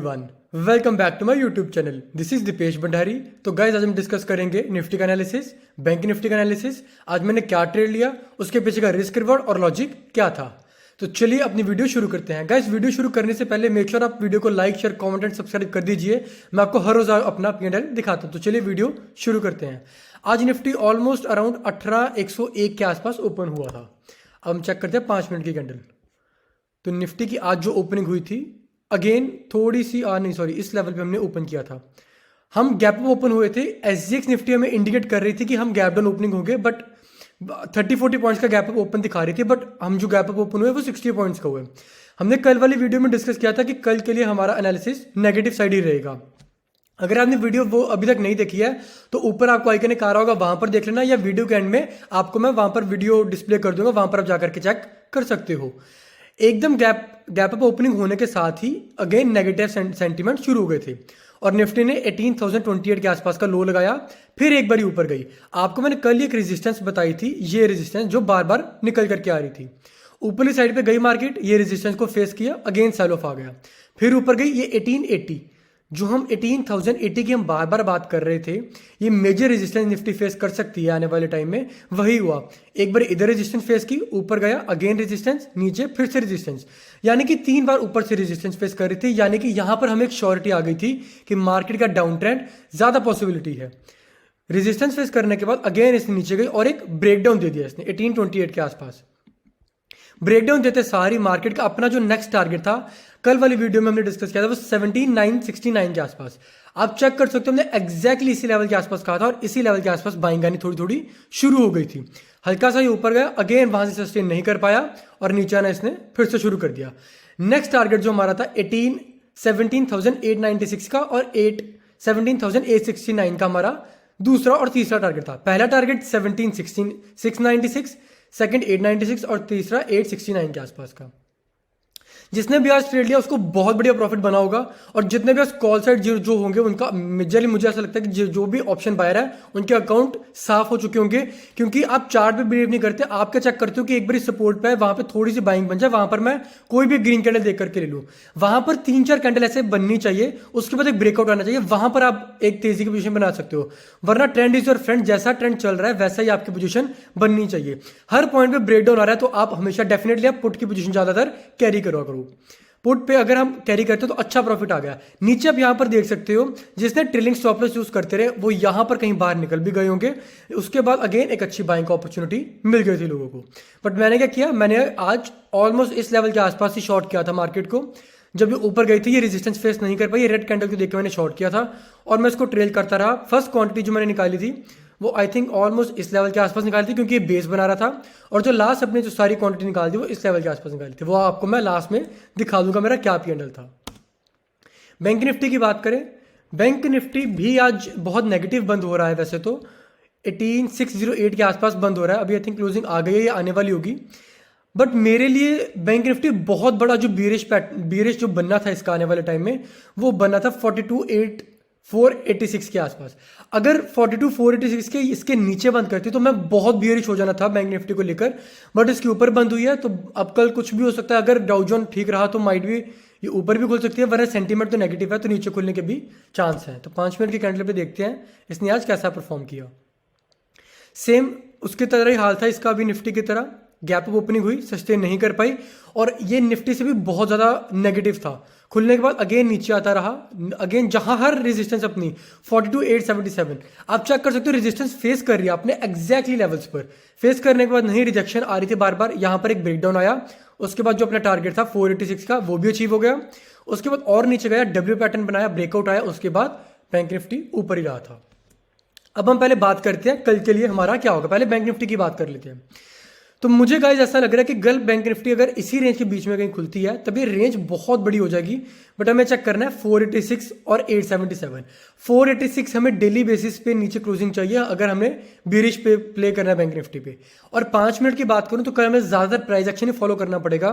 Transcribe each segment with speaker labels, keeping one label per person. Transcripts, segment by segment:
Speaker 1: Everyone, welcome back to my YouTube channel. This is Dipesh Bhandari. तो guys आज हम discuss करेंगे निफ्टी का एनालिसिस, बैंक निफ्टी का एनालिसिस। आज मैंने क्या ट्रेड लिया, उसके पीछे का रिस्क रिवॉर्ड और लॉजिक क्या था। तो चलिए अपनी वीडियो शुरू करते हैं। गाइज वीडियो शुरू करने से पहले मेक श्योर आप वीडियो को like share comment and subscribe कर दीजिए। मैं आपको हर रोज अपना P&L दिखाता हूँ। तो चलिए वीडियो शुरू करते हैं। आज निफ्टी ऑलमोस्ट अराउंड 18,101 के आसपास ओपन हुआ था। अब हम चेक करते हैं 5 मिनट की कैंडल। तो निफ्टी की आज जो ओपनिंग हुई थी अगेन थोड़ी सी इस लेवल पे हमने ओपन किया था। हम गैप अप ओपन हुए थे। SGX निफ्टी हमें इंडिकेट कर रही थी कि हम गैप डाउन ओपनिंग होंगे, बट 30-40 पॉइंट्स का गैप अप ओपन दिखा रही थी, बट हम जो गैप अप ओपन हुए वो 60 पॉइंट्स का हुए। हमने कल वाली वीडियो में डिस्कस किया था कि कल के लिए हमारा एनालिसिस नेगेटिव साइड ही रहेगा। अगर आपने वीडियो वो अभी तक नहीं देखी है तो ऊपर आपको आइकन एक आ रहा होगा, वहां पर देख लेना, या वीडियो के एंड में आपको मैं वहां पर वीडियो डिस्प्ले कर दूंगा, वहां पर आप जाकर के चेक कर सकते हो। एकदम गैप अप ओपनिंग होने के साथ ही अगेन नेगेटिव सेंटीमेंट शुरू हो गए थे और निफ्टी ने 18,028 के आसपास का लो लगाया, फिर एक बार ऊपर गई। आपको मैंने कल एक रेजिस्टेंस बताई थी, ये रेजिस्टेंस जो बार बार निकल करके आ रही थी। ऊपरली साइड पे गई मार्केट, ये रेजिस्टेंस को फेस किया, अगेन सेल ऑफ आ गया, फिर ऊपर गई। ये 1880 जो हम 18,080 की हम बार बार बात कर रहे थे, ये मेजर रेजिस्टेंस निफ्टी फेस कर सकती है आने वाले टाइम में, वही हुआ। एक बार इधर रेजिस्टेंस फेस की, ऊपर गया, अगेन रेजिस्टेंस, नीचे फिर से रेजिस्टेंस, यानी कि 3 बार ऊपर से रेजिस्टेंस फेस कर रही थी। यानी कि यहां पर हमें एक श्योरिटी आ गई थी कि मार्केट का डाउन ट्रेंड ज्यादा पॉसिबिलिटी है। रेजिस्टेंस फेस करने के बाद अगेन इसने नीचे गई और एक ब्रेकडाउन दे दिया इसने 1828 के आसपास। ब्रेकडाउन देते सारी मार्केट का अपना जो नेक्स्ट टारगेट था, कल वाली वीडियो में हमने डिस्कस किया था, वो 17,969 के आसपास। आप चेक कर सकते हो, हमने एग्जैक्टली इसी लेवल के आसपास कहा था और इसी लेवल के आसपास बाइंग आनी थोड़ी थोड़ी शुरू हो गई थी। हल्का सा ही ऊपर गया, अगेन वहां से सस्टेन नहीं कर पाया और नीचे आना इसने फिर से शुरू कर दिया। नेक्स्ट टारगेट जो हमारा था 17,896 का और 17,869 का हमारा दूसरा और तीसरा टारगेट था। पहला टारगेट 17,696, सेकंड 896 और तीसरा 869 के आसपास का। जिसने भी आज ट्रेड लिया उसको बहुत बढ़िया प्रॉफिट बना होगा। और जितने भी आज कॉल साइड जो होंगे उनका मेजरली मुझे ऐसा लगता है कि जो भी ऑप्शन बायर है उनके अकाउंट साफ हो चुके होंगे, क्योंकि आप चार्ट पे बिलीव नहीं करते, आप क्या चेक करते हो कि एक बार सपोर्ट पे है, वहां पे थोड़ी सी बाइंग बन जाए, वहां पर मैं कोई भी ग्रीन कैंडल देख करके ले लूं। वहां पर 3-4 कैंडल ऐसे बननी चाहिए, उसके बाद एक ब्रेकआउट आना चाहिए, वहां पर आप एक तेजी की पोजीशन बना सकते हो। वरना ट्रेंड इज योर फ्रेंड, जैसा ट्रेंड चल रहा है वैसा ही आपकी पोजीशन बननी चाहिए। हर पॉइंट पे ब्रेकडाउन आ रहा है तो आप हमेशा डेफिनेटली आप पुट की पोजीशन ज्यादातर कैरी करो। पुट पे अगर हम कैरी करते हो तो अच्छा प्रॉफिट आ गया। नीचे आप यहां पर देख सकते हो, जिसने ट्रेलिंग स्टॉप लॉस यूज करते रहे वो यहां पर कहीं बाहर निकल भी गए होंगे। उसके बाद अगेन एक अच्छी बाइंग अपॉर्चुनिटी मिल गई थी लोगों को। बट मैंने क्या किया, मैंने आज ऑलमोस्ट इस लेवल के आसपास ही शॉर्ट किया था मार्केट को। जब ये ऊपर गई थी, ये रेजिस्टेंस फेस नहीं कर पाई, ये रेड कैंडल को देख के मैंने शॉर्ट किया था और मैं इसको ट्रेल करता रहा। फर्स्ट क्वांटिटी जो मैंने निकाली थी वो आई थिंक ऑलमोस्ट इस लेवल के आसपास निकाली थी, क्योंकि ये बेस बना रहा था। और जो लास्ट अपने जो सारी क्वांटिटी निकाली थी वो इस लेवल के आसपास निकाली थी, वो आपको मैं लास्ट में दिखा दूंगा मेरा क्या P&L था। बैंक निफ्टी की बात करें, बैंक निफ्टी भी आज बहुत नेगेटिव बंद हो रहा है। वैसे तो 18,608 के आसपास बंद हो रहा है, अभी आई थिंक क्लोजिंग आ गई है या आने वाली होगी। बट मेरे लिए बैंक निफ्टी बहुत बड़ा जो बीरिश जो बनना था इसका आने वाले टाइम में, वो बनना था 42,486 के आसपास। अगर 42,486 के इसके नीचे बंद करती तो मैं बहुत बियरिश हो जाना था बैंक निफ्टी को लेकर, बट इसके ऊपर बंद हुई है। तो अब कल कुछ भी हो सकता है। अगर डाउ जोन ठीक रहा तो माइट भी ये ऊपर भी खुल सकती है, वरना सेंटीमेंट तो नेगेटिव है तो नीचे खुलने के भी चांस है। तो 5 मिनट की कैंडल पे देखते हैं इसने आज कैसा परफॉर्म किया। सेम उसकी तरह ही हाल था इसका भी, निफ्टी की तरह गैप अप ओपनिंग हुई, सस्टेन नहीं कर पाई और ये निफ्टी से भी बहुत ज्यादा नेगेटिव था। खुलने के बाद अगेन नीचे आता रहा, अगेन जहां हर रेजिस्टेंस अपनी 42,877 आप चेक कर सकते हो रेजिस्टेंस फेस कर रही है अपने एग्जैक्टली लेवल्स पर। फेस करने के बाद नहीं, रिजेक्शन आ रही थी बार बार, यहां पर एक ब्रेकडाउन आया। उसके बाद जो अपना टारगेट था 486 का वो भी अचीव हो गया। उसके बाद और नीचे गया, डब्ल्यू पैटर्न बनाया, ब्रेकआउट आया, उसके बाद बैंक निफ्टी ऊपर ही रहा था। अब हम पहले बात करते हैं कल के लिए हमारा क्या होगा। पहले बैंक निफ्टी की बात कर लेते हैं। तो मुझे गाइस ऐसा लग रहा है कि कल बैंक निफ्टी अगर इसी रेंज के बीच में कहीं खुलती है तब ये रेंज बहुत बड़ी हो जाएगी। बट हमें चेक करना है 486 और 877। 486 हमें डेली बेसिस पे नीचे क्लोजिंग चाहिए अगर हमें बीरिश पे प्ले करना है बैंक निफ्टी पे। और 5 मिनट की बात करूं तो कल हमें ज्यादातर प्राइस एक्शन ही फॉलो करना पड़ेगा,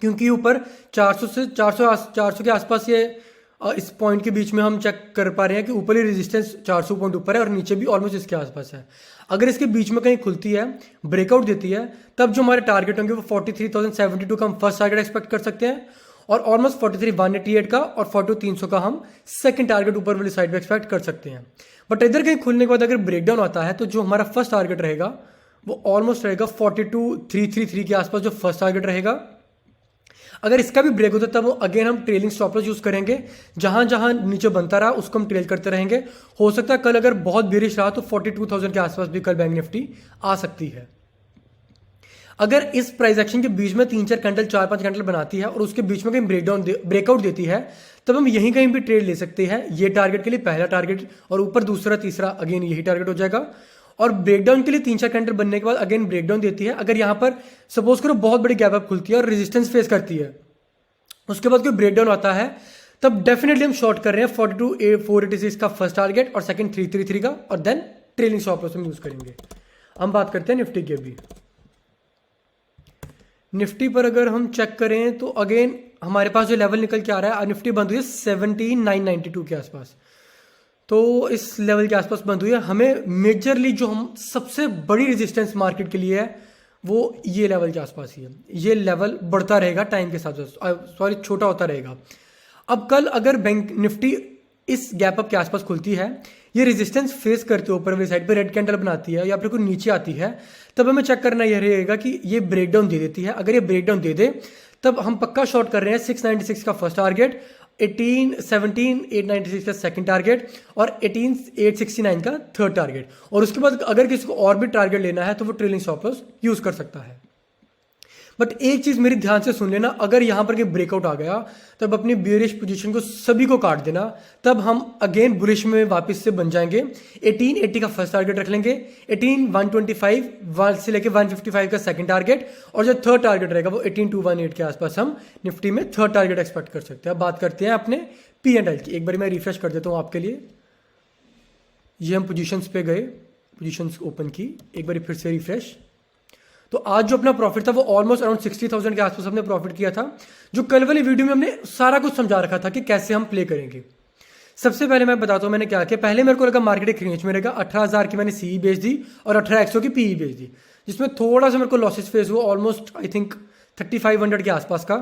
Speaker 1: क्योंकि ऊपर 400 से 400 के आसपास ये इस पॉइंट के बीच में हम चेक कर पा रहे हैं कि ऊपर ही रेजिस्टेंस 400 पॉइंट ऊपर है और नीचे भी ऑलमोस्ट इसके आसपास है। अगर इसके बीच में कहीं खुलती है, ब्रेकआउट देती है, तब जो हमारे टारगेट होंगे वो 43,072 का हम फर्स्ट टारगेट एक्सपेक्ट कर सकते हैं। और ऑलमोस्ट 43,188 का और 42,300 का हम सेकंड टारगेट ऊपर वाली साइड पे एक्सपेक्ट कर सकते हैं। बट इधर कहीं खुलने के बाद अगर ब्रेकडाउन आता है तो जो हमारा फर्स्ट टारगेट रहेगा वो ऑलमोस्ट रहेगा 42,333 के आसपास, जो फर्स्ट टारगेट रहेगा। अगर इसका भी ब्रेक होता है तब वो अगेन हम ट्रेलिंग स्टॉप लॉस यूज करेंगे, जहां जहां नीचे बनता रहा उसको हम ट्रेल करते रहेंगे। हो सकता है कल अगर बहुत बेरिश रहा तो 42,000 के आसपास भी कल बैंक निफ्टी आ सकती है। अगर इस प्राइस एक्शन के बीच में 3-4 कैंडल 4-5 कैंडल बनाती है और उसके बीच में कहीं ब्रेकआउट देती है तब हम यहीं कहीं भी ट्रेड ले सकते हैं। ये टारगेट के लिए पहला टारगेट और ऊपर दूसरा तीसरा अगेन यही टारगेट हो जाएगा। और ब्रेकडाउन के लिए 3-4 कैंडल बनने के बाद अगेन ब्रेकडाउन देती है। अगर यहाँ पर सपोज करो बहुत बड़ी गैप अप खुलती है और रेजिस्टेंस फेस करती है, उसके बाद कोई ब्रेकडाउन आता है, तब डेफिनेटली हम शॉर्ट कर रहे हैं 42,486 का फर्स्ट टारगेट और सेकंड 333 का, और देन ट्रेलिंग स्टॉप लॉस हम यूज करेंगे। हम बात करते हैं निफ्टी की। अभी निफ्टी पर अगर हम चेक करें तो अगेन हमारे पास जो लेवल निकल के आ रहा है, निफ्टी बंद हुई है 17,992 के आसपास, तो इस लेवल के आसपास बंद हुई है। हमें मेजरली जो हम सबसे बड़ी रेजिस्टेंस मार्केट के लिए है वो ये लेवल के आसपास ही है। ये लेवल बढ़ता रहेगा टाइम के साथ, सॉरी छोटा होता रहेगा। अब कल अगर बैंक निफ्टी इस गैप अप के आसपास खुलती है, ये रेजिस्टेंस फेस करते ऊपर वाली साइड पे रेड कैंडल बनाती है या फिर कोई नीचे आती है, तब हमें चेक करना यह रहेगा कि ये ब्रेकडाउन दे देती है। अगर ये ब्रेकडाउन दे दे तब हम पक्का शॉर्ट कर रहे हैं 696 का फर्स्ट टारगेट, 17,896 का सेकंड टारगेट और 18,869 का थर्ड टारगेट। और उसके बाद अगर किसी को और भी टारगेट लेना है तो वो ट्रेलिंग स्टॉप लॉस यूज कर सकता है। बट एक चीज मेरी ध्यान से सुन लेना, अगर यहां पर ब्रेकआउट आ गया तब अपनी बियरिश पोजीशन को सभी को काट देना, तब हम अगेन बुलिश में वापस से बन जाएंगे। 1880 का फर्स्ट टारगेट रख लेंगे, 18,125 से लेके 155 का सेकंड टारगेट, और जो थर्ड टारगेट रहेगा वो 18,218 के आसपास हम निफ्टी में थर्ड टारगेट एक्सपेक्ट कर सकते हैं। अब बात करते हैं अपने P&L की। एक बार मैं रिफ्रेश कर देता हूं आपके लिए। ये हम पोजीशंस पे गए, पोजीशंस ओपन की, एक बार फिर से रिफ्रेश। तो आज जो अपना प्रॉफिट था वो ऑलमोस्ट अराउंड 60,000 के आसपास हमने प्रॉफिट किया था, जो कल वाली वीडियो में हमने सारा कुछ समझा रखा था कि कैसे हम प्ले करेंगे। सबसे पहले मैं बताता हूं मैंने क्या किया। पहले मेरे को लगा मार्केट एक रेंज में रहेगा, 18,000 की मैंने सीई बेच दी और 18,100 की पीई बेच दी, जिसमें थोड़ा सा मेरे को लॉसेस फेस हुआ, ऑलमोस्ट आई थिंक 3,500 के आसपास का।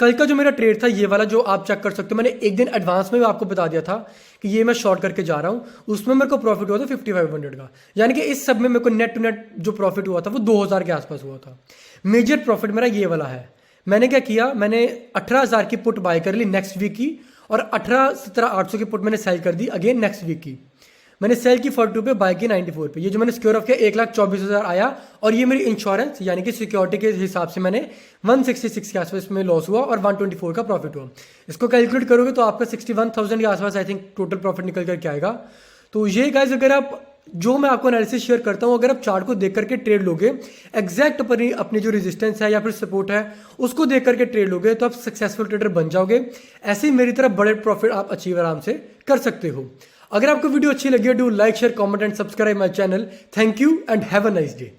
Speaker 1: कल का जो मेरा ट्रेड था ये वाला जो आप चेक कर सकते हो, मैंने एक दिन एडवांस में भी आपको बता दिया था कि ये मैं शॉर्ट करके जा रहा हूं, उसमें मेरे को प्रॉफिट हुआ था 5,500 का। यानी कि इस सब में मेरे को नेट टू नेट जो प्रॉफिट हुआ था वो 2,000 के आसपास हुआ था। मेजर प्रॉफिट मेरा ये वाला है। मैंने क्या किया, मैंने 18,000 की पुट बाय कर ली नेक्स्ट वीक की, और 17,800 की पुट मैंने सेल कर दी अगेन नेक्स्ट वीक की। मैंने सेल की 42 पे, बाय की 94 पे। ये जो मैंने सिक्योर ऑफ किया 1,24,000 आया, और ये मेरी इंश्योरेंस यानी कि सिक्योरिटी के हिसाब से मैंने 166 के आसपास में लॉस हुआ और 124 का प्रॉफिट हुआ। इसको कैलकुलेट करोगे तो आपका 61,000 के आसपास आई थिंक टोटल प्रॉफिट निकल करके आएगा। तो ये गाइस, अगर आप जो मैं आपको एनालिसिस शेयर करता हूं, अगर आप चार्ट को देख करके ट्रेड लोगे, एग्जैक्ट अपनी जो रेजिस्टेंस है या फिर सपोर्ट है उसको देख करके ट्रेड लोगे, तो आप सक्सेसफुल ट्रेडर बन जाओगे। ऐसे ही मेरी तरह बड़े प्रॉफिट आप अचीव आराम से कर सकते हो। अगर आपको वीडियो अच्छी लगी है, do like share comment and subscribe my channel. Thank you and have a nice day.